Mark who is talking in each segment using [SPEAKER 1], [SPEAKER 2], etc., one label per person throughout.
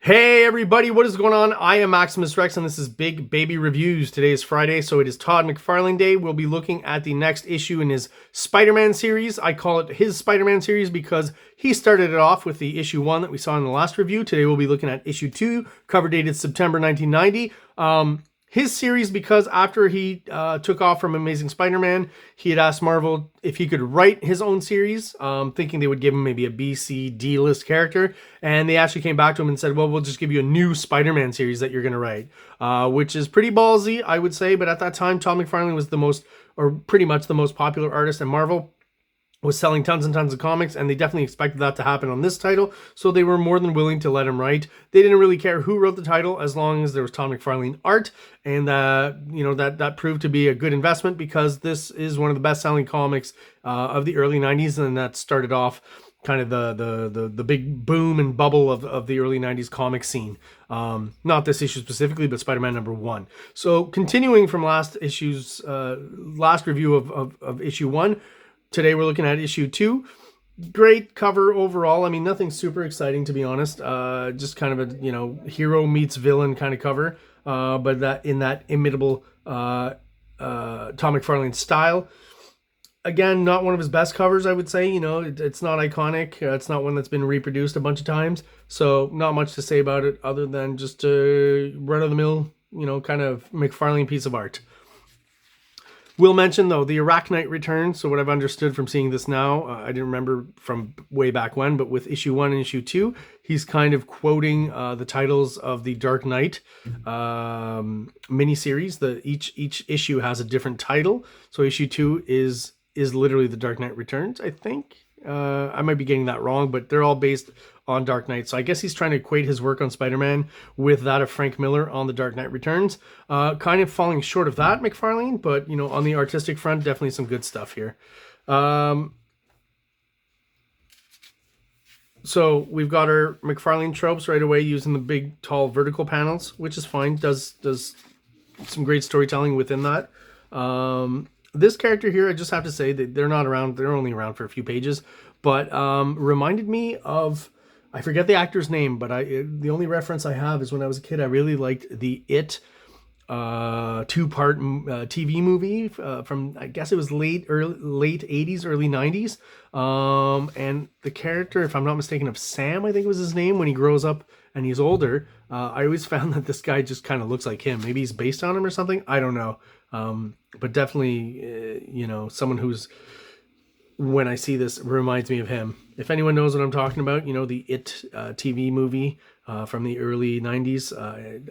[SPEAKER 1] Hey everybody, what is going on? I am Maximus Rex and this is Big Baby Reviews. Today is Friday, so it is Todd McFarlane Day. We'll be looking at the next issue in his Spider-Man series. I call it his Spider-Man series because he started it off with the issue 1 that we saw in the last review. Today we'll be looking at issue 2, cover dated September 1990. His series because after he took off from Amazing Spider-Man, he had asked Marvel if he could write his own series, thinking they would give him maybe a B, C, D list character. And they actually came back to him and said, well, we'll just give you a new Spider-Man series that you're going to write, which is pretty ballsy, I would say. But at that time, Todd McFarlane was the most, or pretty much the most popular artist at Marvel. Was selling tons and tons of comics, and they definitely expected that to happen on this title, so they were more than willing to let him write. They didn't really care who wrote the title as long as there was Todd McFarlane art, and that proved to be a good investment because this is one of the best-selling comics of the early 90s, and that started off kind of the big boom and bubble of the early 90s comic scene. Not this issue specifically, but Spider-Man #1. So continuing from last review of issue 1, today we're looking at issue 2. Great cover overall. I mean, nothing super exciting to be honest. Just kind of a hero meets villain kind of cover. But that in that imitable Tom McFarlane style. Again, not one of his best covers, I would say. It's not iconic. It's not one that's been reproduced a bunch of times. So not much to say about it other than just a run-of-the-mill, kind of McFarlane piece of art. We'll mention, though, the Arachnite return. So what I've understood from seeing this now, I didn't remember from way back when, but with issue 1 and issue 2, he's kind of quoting the titles of the Dark Knight miniseries. Each issue has a different title. So issue 2 is literally the Dark Knight Returns, I think. I might be getting that wrong, but they're all based on Dark Knight. So I guess he's trying to equate his work on Spider-Man with that of Frank Miller on The Dark Knight Returns. Kind of falling short of that, McFarlane, but, on the artistic front, definitely some good stuff here. So we've got our McFarlane tropes right away using the big, tall, vertical panels, which is fine. Does some great storytelling within that. This character here, I just have to say that they're not around. They're only around for a few pages, but reminded me of, I forget the actor's name, but the only reference I have is when I was a kid, I really liked the It 2-part TV movie from, I guess it was late 80s, early 90s. And the character, if I'm not mistaken, of Sam, I think was his name, when he grows up and he's older. I always found that this guy just kind of looks like him. Maybe he's based on him or something. I don't know. But definitely, someone who's, when I see this, reminds me of him. If anyone knows what I'm talking about, the It TV movie from the early 90s,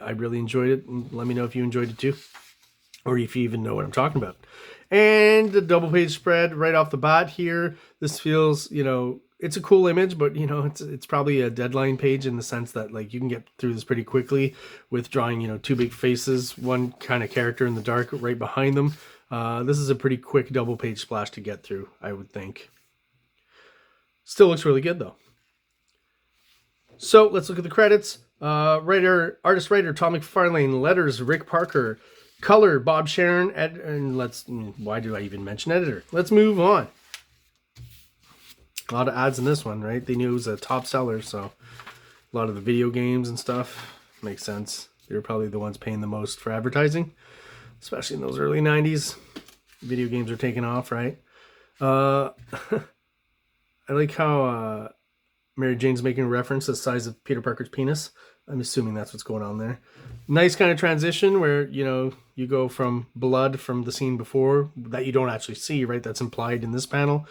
[SPEAKER 1] I really enjoyed it. Let me know if you enjoyed it too, or if you even know what I'm talking about. And the double page spread right off the bat here. This feels, it's a cool image, but it's probably a deadline page in the sense that like you can get through this pretty quickly with drawing, two big faces, one kind of character in the dark right behind them. This is a pretty quick double page splash to get through, I would think. Still looks really good though. So let's look at the credits. Artist writer Tom McFarlane, letters Rick Parker, color Bob Sharon, and why do I even mention editor? Let's move on. A lot of ads in this one, right? They knew it was a top seller, so a lot of the video games and stuff makes sense. They were probably the ones paying the most for advertising, especially in those early 90s. Video games are taking off, right? I like how Mary Jane's making a reference to the size of Peter Parker's penis. I'm assuming that's what's going on there. Nice kind of transition where, you go from blood from the scene before that you don't actually see, right? That's implied in this panel.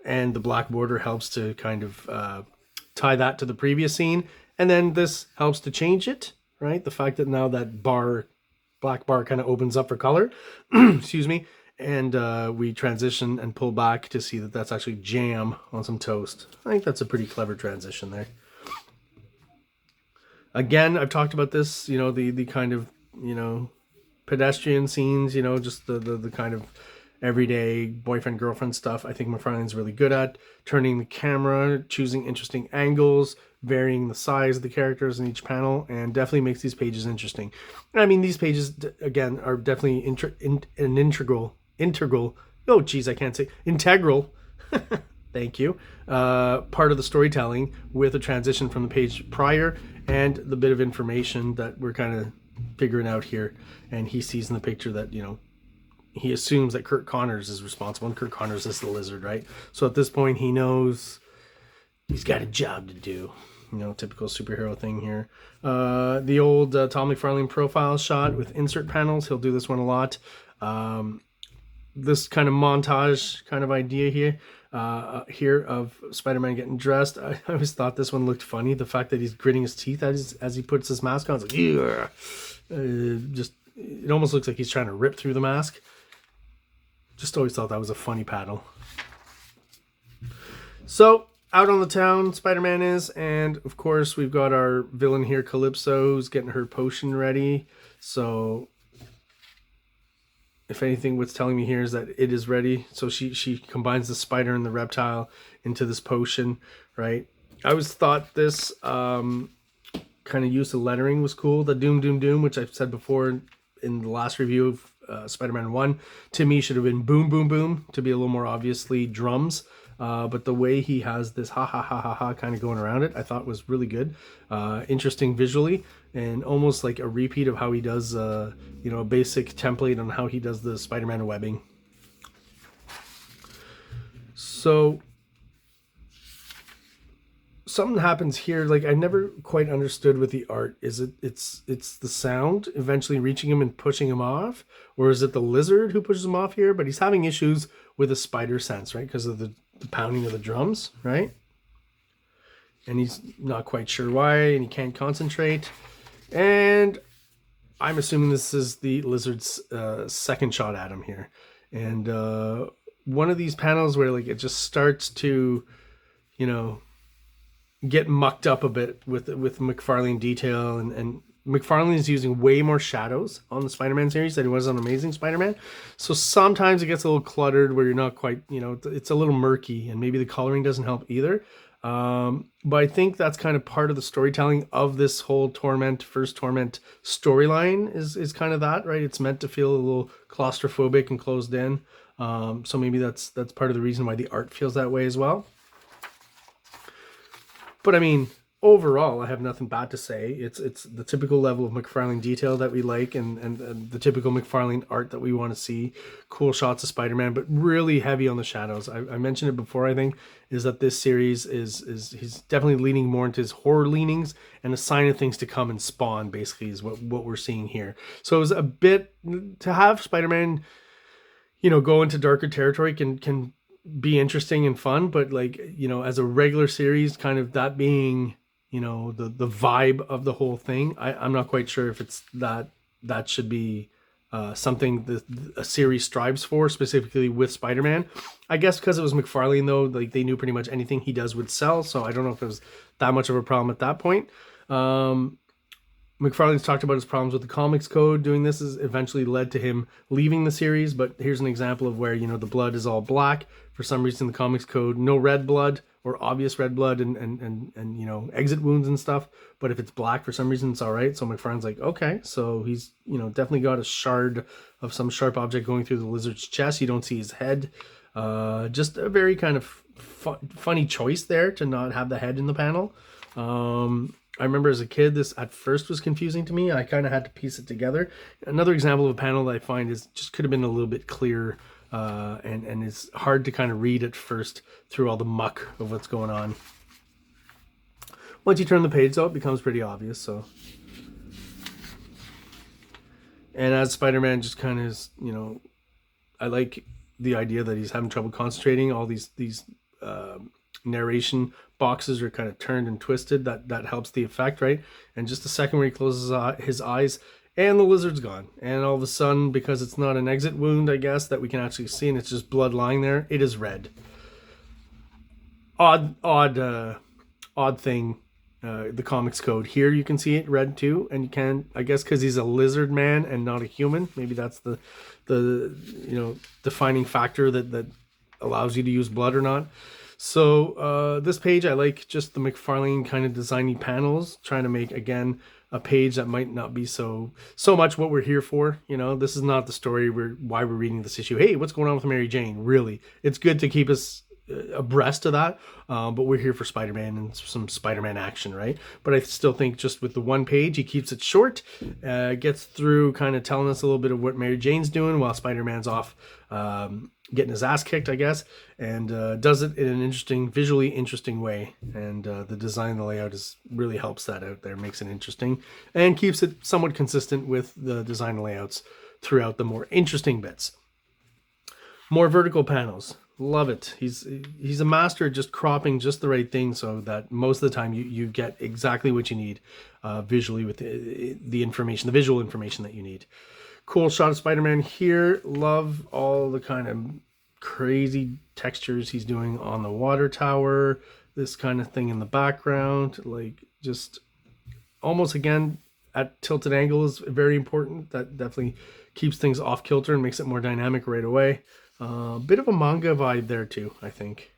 [SPEAKER 1] And the black border helps to kind of tie that to the previous scene. And then this helps to change it, right? The fact that now that black bar kind of opens up for color, excuse me. And we transition and pull back to see that that's actually jam on some toast. I think that's a pretty clever transition there. Again, I've talked about this, the kind of, pedestrian scenes, just the kind of everyday boyfriend-girlfriend stuff. I think McFarlane's really good at turning the camera, choosing interesting angles, varying the size of the characters in each panel, and definitely makes these pages interesting. I mean, these pages, again, are definitely integral, thank you, part of the storytelling with a transition from the page prior and the bit of information that we're kind of figuring out here. And he sees in the picture that, you know, he assumes that Curt Connors is responsible, and Curt Connors is the Lizard, right? So at this point, he knows he's got a job to do. You know, typical superhero thing here. The old Todd McFarlane profile shot with insert panels. He'll do this one a lot. This kind of montage kind of idea here, of Spider-Man getting dressed. I always thought this one looked funny. The fact that he's gritting his teeth as he puts his mask on. It's like, yeah. Just, it almost looks like he's trying to rip through the mask. Just always thought that was a funny panel. So, out on the town, Spider-Man is, and of course we've got our villain here, Calypso, who's getting her potion ready. So, if anything, what's telling me here is that it is ready. So she combines the spider and the reptile into this potion, right? I always thought this kind of use of lettering was cool. The Doom, Doom, Doom, which I've said before in the last review of Spider-Man 1, to me should have been Boom, Boom, Boom, to be a little more obviously drums. But the way he has this ha ha ha ha ha kind of going around it, I thought was really good. Interesting visually, and almost like a repeat of how he does, you know, a basic template on how he does the Spider-Man webbing. So something happens here, like I never quite understood with the art. Is it's the sound eventually reaching him and pushing him off, or is it the Lizard who pushes him off here? But he's having issues with a spider sense, right? Because of the pounding of the drums, right? And he's not quite sure why, and he can't concentrate. And I'm assuming this is the Lizard's second shot at him here. And one of these panels where like it just starts to, you know, get mucked up a bit with McFarlane detail, and McFarlane is using way more shadows on the Spider-Man series than he was on Amazing Spider-Man. So sometimes it gets a little cluttered where you're not quite, you know, it's a little murky, and maybe the coloring doesn't help either. But I think that's kind of part of the storytelling of this whole first Torment storyline is kind of that, right? It's meant to feel a little claustrophobic and closed in. So maybe that's part of the reason why the art feels that way as well. But I mean, overall, I have nothing bad to say. It's the typical level of McFarlane detail that we like, and the typical McFarlane art that we want to see. Cool shots of Spider-Man, but really heavy on the shadows. I mentioned it before, I think, is that this series is he's definitely leaning more into his horror leanings, and a sign of things to come and Spawn, basically, is what we're seeing here. So it was a bit, to have Spider-Man, you know, go into darker territory can be interesting and fun, but like, you know, as a regular series, kind of that being, you know, the vibe of the whole thing, I'm not quite sure if it's that should be something a series strives for, specifically with Spider-Man. I guess because it was McFarlane, though, like they knew pretty much anything he does would sell, so I don't know if it was that much of a problem at that point. McFarlane's talked about his problems with the comics code. Doing this has eventually led to him leaving the series, but here's an example of where, you know, the blood is all black. For some reason, the comics code, no red blood or obvious red blood and you know, exit wounds and stuff. But if it's black for some reason, it's all right. So McFarlane's like, okay, so he's, you know, definitely got a shard of some sharp object going through the Lizard's chest. You don't see his head. Just a very kind of funny choice there to not have the head in the panel. I remember as a kid, this at first was confusing to me. I kind of had to piece it together. Another example of a panel that I find is just could have been a little bit clearer, and it's hard to kind of read at first through all the muck of what's going on. Once you turn the page, though, it becomes pretty obvious. So, and as Spider-Man just kind of is, you know, I like the idea that he's having trouble concentrating. All these narration boxes are kind of turned and twisted. That helps the effect, right? And just a second where he closes his eyes, and the Lizard's gone. And all of a sudden, because it's not an exit wound, I guess, that we can actually see, and it's just blood lying there, it is red. Odd thing. The comics code here, you can see it red too, and you can, I guess, because he's a lizard man and not a human. Maybe that's the you know, defining factor that allows you to use blood or not. So this page, I like just the McFarlane kind of designy panels, trying to make, again, a page that might not be so much what we're here for. You know, this is not the story why we're reading this issue. Hey, what's going on with Mary Jane? Really, it's good to keep us abreast of that, but we're here for Spider-Man and some Spider-Man action, right? But I still think just with the one page, he keeps it short, gets through kind of telling us a little bit of what Mary Jane's doing while Spider-Man's off getting his ass kicked, I guess, and does it in an interesting, visually interesting way. And the design, the layout really helps that out there, makes it interesting, and keeps it somewhat consistent with the design layouts throughout the more interesting bits. More vertical panels. Love it. He's a master at just cropping just the right thing so that most of the time you get exactly what you need visually with the information, the visual information that you need. Cool shot of Spider-Man here. Love all the kind of crazy textures he's doing on the water tower. This kind of thing in the background. Like, just almost, again, at tilted angle is very important. That definitely keeps things off kilter and makes it more dynamic right away. Bit of a manga vibe there too, I think.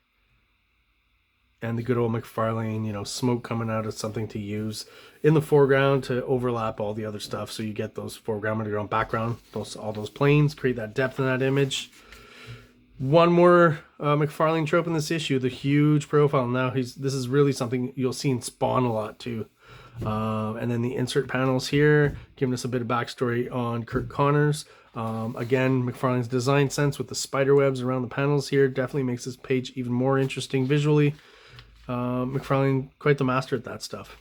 [SPEAKER 1] And the good old McFarlane, you know, smoke coming out of something to use in the foreground to overlap all the other stuff. So you get those foreground, underground, background, all those planes, create that depth in that image. One more McFarlane trope in this issue, the huge profile. Now this is really something you'll see in Spawn a lot too. And then the insert panels here, giving us a bit of backstory on Kurt Connors. Again, McFarlane's design sense with the spider webs around the panels here definitely makes this page even more interesting visually. McFarlane, quite the master at that stuff.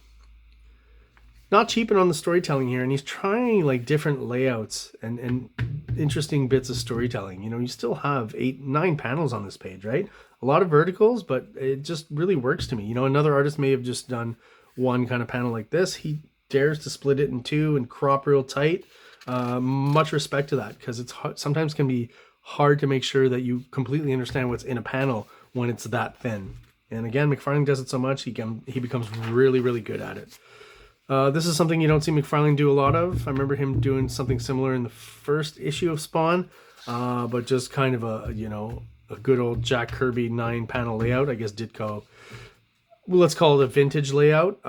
[SPEAKER 1] Not cheaping on the storytelling here, and he's trying like different layouts and interesting bits of storytelling. You know, you still have 8-9 panels on this page, right? A lot of verticals, but it just really works to me. You know, another artist may have just done one kind of panel like this. He dares to split it in two and crop real tight. Much respect to that, because it's sometimes can be hard to make sure that you completely understand what's in a panel when it's that thin. And again, McFarlane does it so much, he becomes really, really good at it. This is something you don't see McFarlane do a lot of. I remember him doing something similar in the first issue of Spawn, but just kind of a good old Jack Kirby 9-panel layout. I guess Ditko, well, let's call it a vintage layout.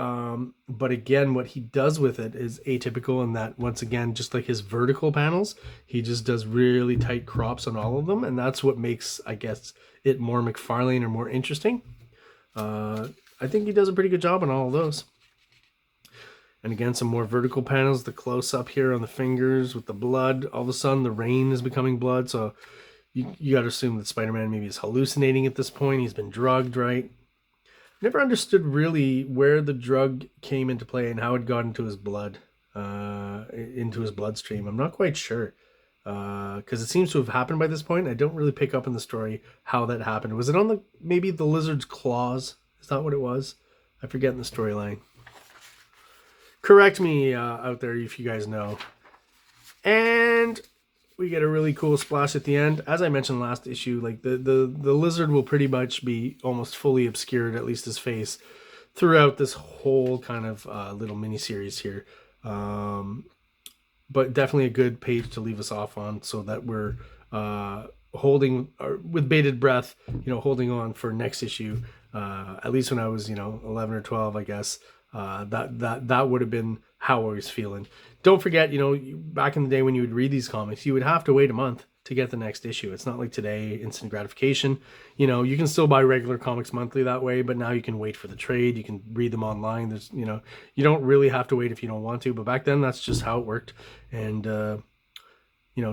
[SPEAKER 1] But again, what he does with it is atypical in that, once again, just like his vertical panels, he just does really tight crops on all of them. And that's what makes, I guess, it more McFarlane or more interesting. I think he does a pretty good job on all of those. And again, some more vertical panels, the close-up here on the fingers with the blood. All of a sudden, the rain is becoming blood. So you got to assume that Spider-Man maybe is hallucinating at this point. He's been drugged, right? Never understood really where the drug came into play and how it got into his blood, into his bloodstream. I'm not quite sure, because it seems to have happened by this point. I don't really pick up in the story how that happened. Was it on maybe the lizard's claws? Is that what it was? I forget in the storyline. Correct me out there if you guys know. And we get a really cool splash at the end. As I mentioned last issue, like the lizard will pretty much be almost fully obscured, at least his face, throughout this whole kind of little mini-series here. But definitely a good page to leave us off on, so that we're holding, with bated breath, holding on for next issue. At least when I was, 11 or 12, I guess. That would have been how I was feeling. Don't forget, back in the day when you would read these comics, you would have to wait a month to get the next issue. It's not like today, instant gratification. You can still buy regular comics monthly that way, but now you can wait for the trade. You can read them online. There's, you don't really have to wait if you don't want to, but back then that's just how it worked. And,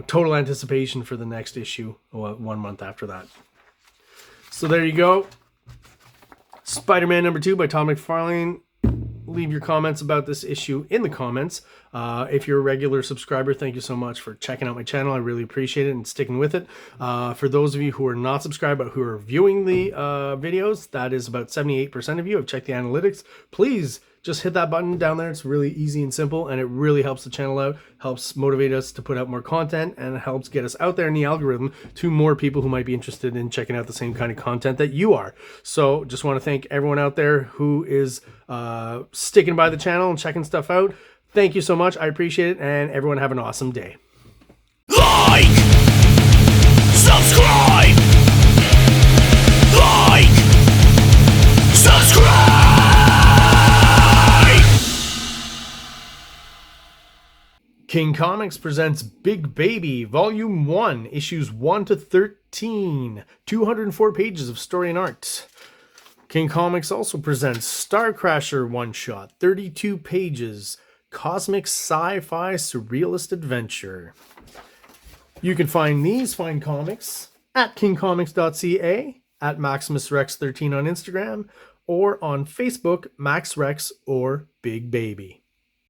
[SPEAKER 1] total anticipation for the next issue 1 month after that. So there you go. Spider-Man #2 by Todd McFarlane. Leave your comments about this issue in the comments. If you're a regular subscriber, thank you so much for checking out my channel. I really appreciate it and sticking with it. For those of you who are not subscribed but who are viewing the videos, that is about 78% of you. I've checked the analytics. Please just hit that button down there. It's really easy and simple, and it really helps the channel out, helps motivate us to put out more content, and helps get us out there in the algorithm to more people who might be interested in checking out the same kind of content that you are. So just want to thank everyone out there who is sticking by the channel and checking stuff out. Thank you so much. I appreciate it, and everyone have an awesome day.
[SPEAKER 2] Like, subscribe, like, subscribe.
[SPEAKER 1] King Comics presents Big Baby, Volume 1, Issues 1 to 13, 204 pages of story and art. King Comics also presents Star Crasher one-shot, 32 pages, cosmic sci-fi surrealist adventure. You can find these fine comics at KingComics.CA, at MaximusRex13 on Instagram, or on Facebook, MaxRex or Big Baby.